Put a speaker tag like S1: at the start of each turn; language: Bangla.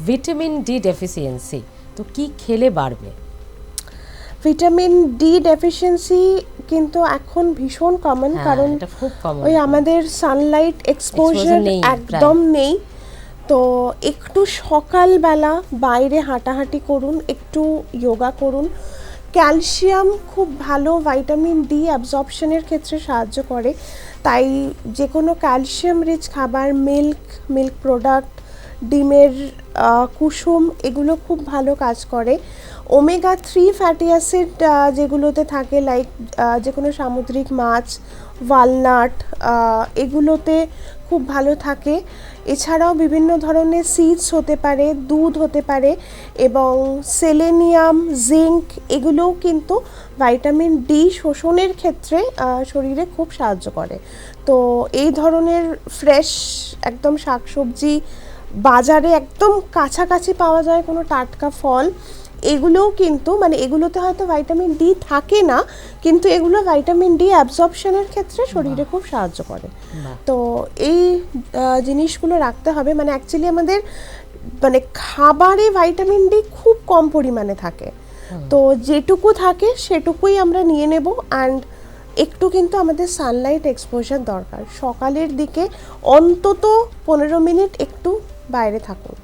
S1: ভিটামিন ডি ডেফিসিয়েন্সি, তো কি খেলে বাড়বে?
S2: ভিটামিন ডি ডেফিসিয়েন্সি কিন্তু এখন ভীষণ কমন, কারণ
S1: এটা খুব কমন,
S2: ওই আমাদের সানলাইট এক্সপোজার
S1: নেই
S2: একদম নেই। তো একটু সকালবেলা বাইরে হাঁটাহাঁটি করুন, একটু যোগা করুন। ক্যালসিয়াম খুব ভালো ভাইটামিন ডি অ্যাবজর্পশনের ক্ষেত্রে সাহায্য করে, তাই যে কোনো ক্যালসিয়াম রিচ খাবার, মিল্ক প্রোডাক্ট, ডিমের কুসুম, এগুলো খুব ভালো কাজ করে। ওমেগা 3 ফ্যাটি অ্যাসিড যেগুলোতে থাকে, লাইক যে কোনো সামুদ্রিক মাছ, ওয়ালনাট, এগুলোতে খুব ভালো থাকে। এছাড়াও বিভিন্ন ধরনের সিডস হতে পারে, দুধ হতে পারে, এবং সেলেনিয়াম, জিঙ্ক, এগুলোও কিন্তু ভাইটামিন ডি শোষণের ক্ষেত্রে শরীরে খুব সাহায্য করে। তো এই ধরনের ফ্রেশ একদম শাকসবজি, বাজারে একদম কাছাকাছি পাওয়া যায় কোনো টাটকা ফল, এগুলোও কিন্তু মানে এগুলোতে হয়তো ভাইটামিন ডি থাকে না, কিন্তু এগুলো ভাইটামিন ডি অ্যাবজর্পশনের ক্ষেত্রে শরীরে খুব সাহায্য করে। তো এই জিনিসগুলো রাখতে হবে। মানে অ্যাকচুয়ালি আমাদের মানে খাবারে ভাইটামিন ডি খুব কম পরিমাণে থাকে, তো যেটুকু থাকে সেটুকুই আমরা নিয়ে নেব। অ্যান্ড একটু কিন্তু আমাদের সানলাইট এক্সপোজার দরকার, সকালের দিকে অন্তত 15 মিনিট একটু বাইরে থাকুন।